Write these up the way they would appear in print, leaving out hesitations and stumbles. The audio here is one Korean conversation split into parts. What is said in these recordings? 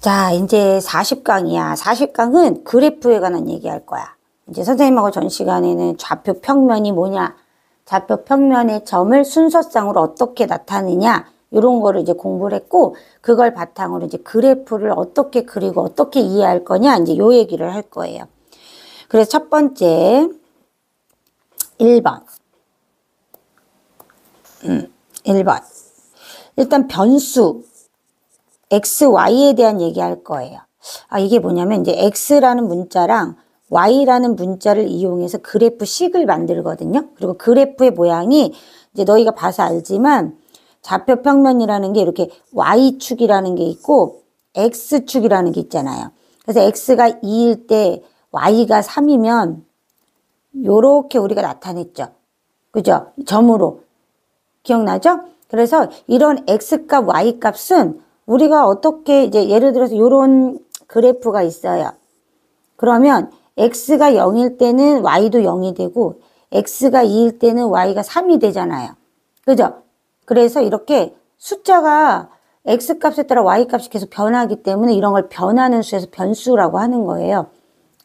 자, 이제 40강이야. 40강은 그래프에 관한 얘기할 거야. 이제 선생님하고 전 시간에는 좌표 평면이 뭐냐, 좌표 평면의 점을 순서상으로 어떻게 나타내냐, 이런 거를 이제 공부를 했고, 그걸 바탕으로 이제 그래프를 어떻게 그리고 어떻게 이해할 거냐, 이제 요 얘기를 할 거예요. 그래서 첫 번째, 1번. 1번. 일단 변수, x, y에 대한 얘기할 거예요. 이게 뭐냐면 이제 x라는 문자랑 y라는 문자를 이용해서 그래프식을 만들거든요. 그리고 그래프의 모양이 이제 너희가 봐서 알지만 좌표 평면이라는 게 이렇게 y축이라는 게 있고 x축이라는 게 있잖아요. 그래서 x가 2일 때 y가 3이면 요렇게 우리가 나타냈죠. 그죠? 점으로. 기억나죠? 그래서 이런 x값, y값은 우리가 어떻게 이제 예를 들어서 이런 그래프가 있어요. 그러면 x가 0일 때는 y도 0이 되고 x가 2일 때는 y가 3이 되잖아요. 그죠? 그래서 이렇게 숫자가 x값에 따라 y값이 계속 변하기 때문에 이런 걸 변하는 수에서 변수라고 하는 거예요.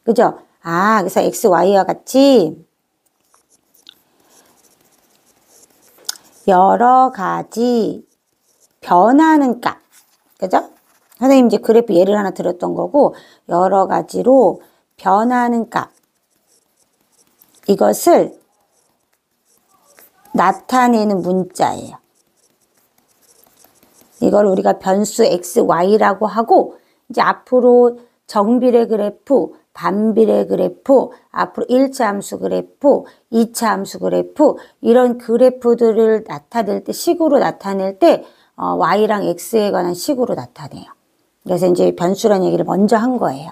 그죠? 그래서 x, y와 같이 여러 가지 변하는 값. 그죠? 선생님 이제 그래프 예를 하나 들었던 거고, 여러 가지로 변하는 값. 이것을 나타내는 문자예요. 이걸 우리가 변수 x, y라고 하고, 이제 앞으로 정비례 그래프, 반비례 그래프, 앞으로 1차 함수 그래프, 2차 함수 그래프, 이런 그래프들을 나타낼 때, 식으로 나타낼 때, y랑 x에 관한 식으로 나타내요. 그래서 이제 변수라는 얘기를 먼저 한 거예요.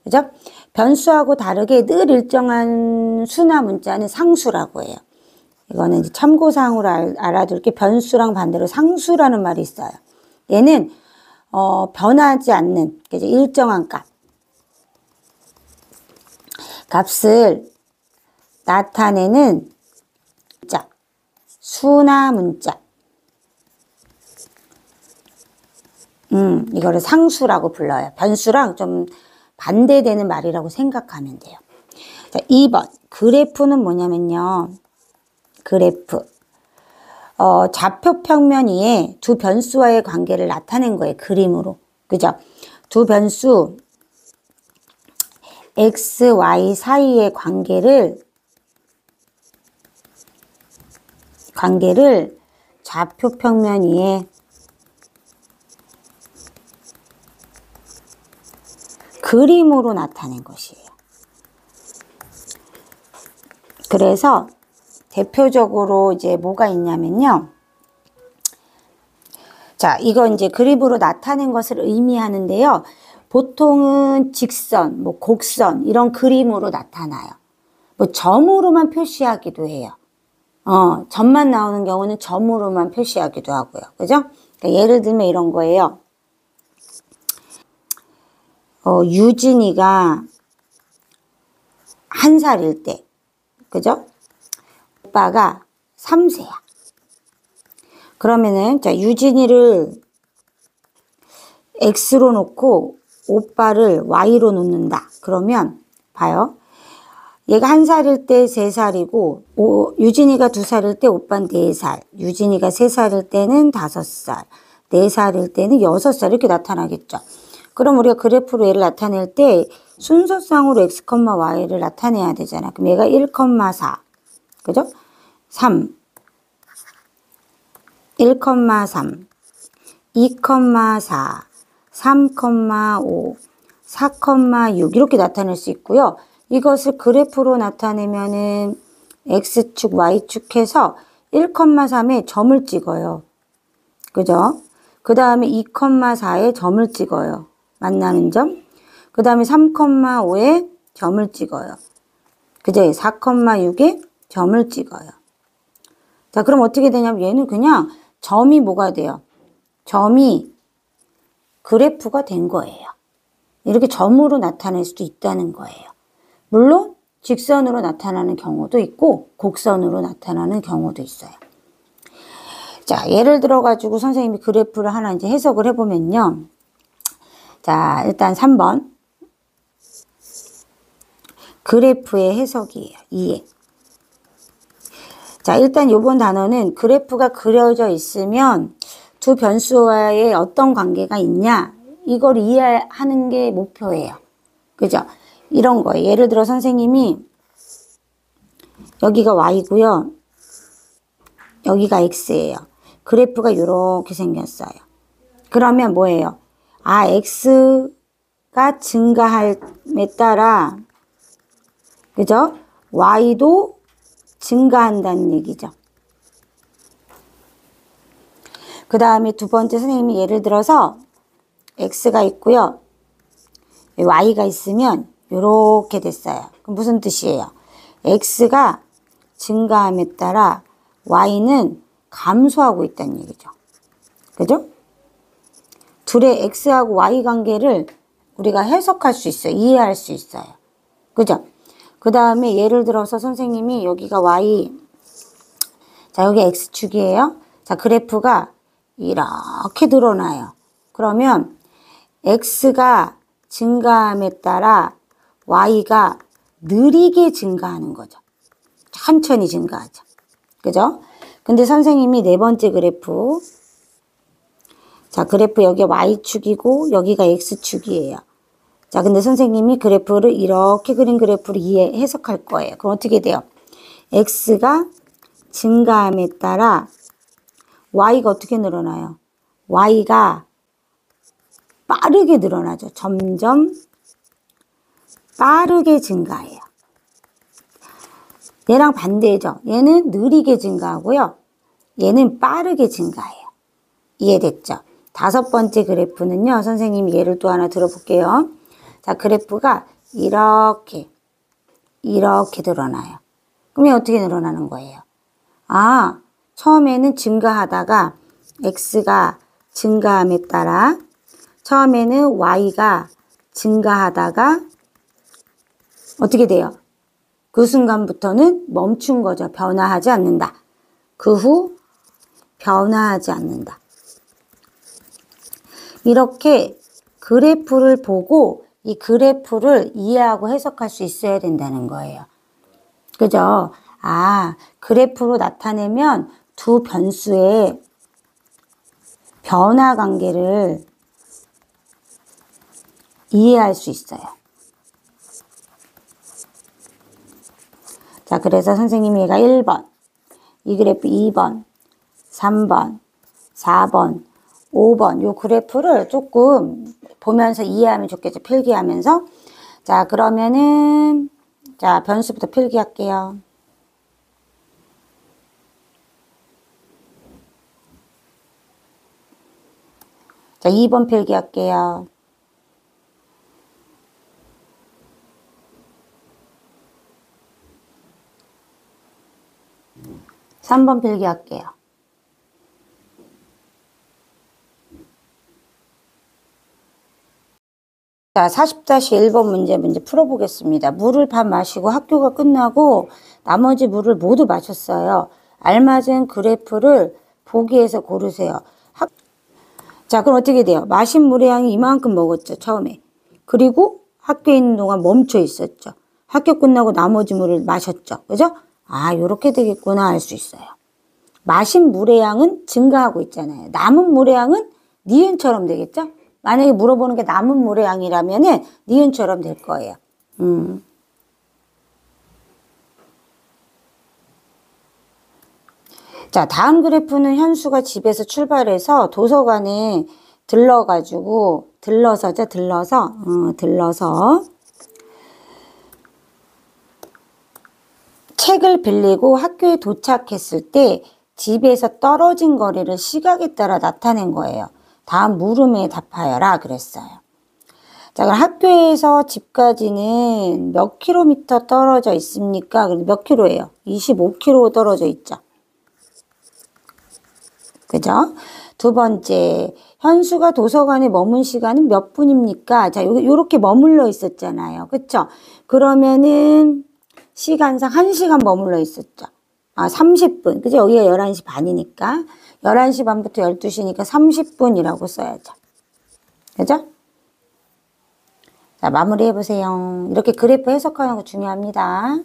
그죠? 변수하고 다르게 늘 일정한 수나 문자는 상수라고 해요. 이거는 이제 참고사항으로 알아둘 게 변수랑 반대로 상수라는 말이 있어요. 얘는, 변하지 않는, 이제 일정한 값을 나타내는 문자, 수나 문자. 이거를 상수라고 불러요. 변수랑 좀 반대되는 말이라고 생각하면 돼요. 자, 2번. 그래프는 뭐냐면요. 그래프. 좌표 평면 위에 두 변수와의 관계를 나타낸 거예요. 그림으로. 그죠? 두 변수 x, y 사이의 관계를 좌표 평면 위에 그림으로 나타낸 것이에요. 그래서 대표적으로 이제 뭐가 있냐면요. 자, 이거 이제 그림으로 나타낸 것을 의미하는데요. 보통은 직선, 뭐 곡선 이런 그림으로 나타나요. 뭐 점으로만 표시하기도 해요. 점만 나오는 경우는 점으로만 표시하기도 하고요. 그죠? 그러니까 예를 들면 이런 거예요. 유진이가 1살일 때, 그죠? 오빠가 3세야. 그러면은, 자, 유진이를 X로 놓고 오빠를 Y로 놓는다. 그러면, 봐요. 얘가 1살일 때 3살이고, 유진이가 2살일 때 오빠는 4살, 유진이가 3살일 때는 5살, 4살일 때는 6살 이렇게 나타나겠죠. 그럼 우리가 그래프로 얘를 나타낼 때 순서상으로 x, y를 나타내야 되잖아. 그럼 얘가 1,4, 그죠? 3, 1,3, 2,4, 3,5, 4,6 이렇게 나타낼 수 있고요. 이것을 그래프로 나타내면은 x축, y축 해서 1,3에 점을 찍어요. 그죠? 그 다음에 2,4에 점을 찍어요. 만나는 점. 그 다음에 3,5에 점을 찍어요. 그죠? 4,6에 점을 찍어요. 자, 그럼 어떻게 되냐면 얘는 그냥 점이 뭐가 돼요? 점이 그래프가 된 거예요. 이렇게 점으로 나타낼 수도 있다는 거예요. 물론 직선으로 나타나는 경우도 있고 곡선으로 나타나는 경우도 있어요. 자, 예를 들어 가지고 선생님이 그래프를 하나 이제 해석을 해보면요. 자, 일단 3번. 그래프의 해석이에요. 이해. 자, 일단 요번 단어는 그래프가 그려져 있으면 두 변수와의 어떤 관계가 있냐, 이걸 이해하는 게 목표예요. 그죠? 이런 거예요. 예를 들어 선생님이 여기가 y고요. 여기가 x예요. 그래프가 이렇게 생겼어요. 그러면 뭐예요? 아, x가 증가함에 따라, 그죠? y도 증가한다는 얘기죠. 그 다음에 두 번째 선생님이 예를 들어서 x가 있고요. y가 있으면 이렇게 됐어요. 그럼 무슨 뜻이에요? x가 증가함에 따라 y는 감소하고 있다는 얘기죠. 그죠? 둘의 x하고 y 관계를 우리가 해석할 수 있어요. 이해할 수 있어요. 그죠? 그 다음에 예를 들어서 선생님이 여기가 y, 자, 여기 x축이에요. 자, 그래프가 이렇게 늘어나요. 그러면 x가 증가함에 따라 y가 느리게 증가하는 거죠. 천천히 증가하죠. 그죠? 근데 선생님이 네 번째 그래프, 자, 그래프 여기 y축이고 여기가 x축이에요. 자, 근데 선생님이 그래프를 이렇게 그린 그래프를 해석할 거예요. 그럼 어떻게 돼요? x가 증가함에 따라 y가 어떻게 늘어나요? y가 빠르게 늘어나죠. 점점 빠르게 증가해요. 얘랑 반대죠. 얘는 느리게 증가하고요. 얘는 빠르게 증가해요. 이해됐죠? 다섯 번째 그래프는요. 선생님이 예를 또 하나 들어볼게요. 자, 그래프가 이렇게 늘어나요. 그러면 어떻게 늘어나는 거예요? 아, 처음에는 증가하다가 x가 증가함에 따라 처음에는 y가 증가하다가 어떻게 돼요? 그 순간부터는 멈춘 거죠. 변화하지 않는다. 그 후 변화하지 않는다. 이렇게 그래프를 보고 이 그래프를 이해하고 해석할 수 있어야 된다는 거예요. 그죠? 아, 그래프로 나타내면 두 변수의 변화 관계를 이해할 수 있어요. 자, 그래서 선생님이 얘가 1번, 이 그래프 2번, 3번, 4번, 5번 요 그래프를 조금 보면서 이해하면 좋겠죠. 필기하면서. 자, 그러면은 자, 변수부터 필기할게요. 자, 2번 필기할게요. 삼 번 필기할게요. 자, 40-1번 문제 풀어보겠습니다. 물을 밥 마시고 학교가 끝나고 나머지 물을 모두 마셨어요. 알맞은 그래프를 보기에서 고르세요. 자, 그럼 어떻게 돼요? 마신 물의 양이 이만큼 먹었죠, 처음에. 그리고 학교에 있는 동안 멈춰 있었죠. 학교 끝나고 나머지 물을 마셨죠. 그죠? 아, 요렇게 되겠구나 알 수 있어요. 마신 물의 양은 증가하고 있잖아요. 남은 물의 양은 니은처럼 되겠죠? 만약에 물어보는 게 남은 물의 양이라면은 니은처럼 될 거예요. 자, 다음 그래프는 현수가 집에서 출발해서 도서관에 들러서 책을 빌리고 학교에 도착했을 때 집에서 떨어진 거리를 시각에 따라 나타낸 거예요. 다음 물음에 답하여라 그랬어요. 자, 그럼 학교에서 집까지는 몇 킬로미터 떨어져 있습니까? 몇 킬로예요? 25킬로 떨어져 있죠. 그죠? 두 번째, 현수가 도서관에 머문 시간은 몇 분입니까? 자, 요렇게 머물러 있었잖아요. 그쵸? 그러면은 시간상 1시간 머물러 있었죠. 아, 30분. 그죠? 여기가 11시 반이니까. 11시 반부터 12시니까 30분이라고 써야죠. 그죠? 자, 마무리해 보세요. 이렇게 그래프 해석하는 거 중요합니다.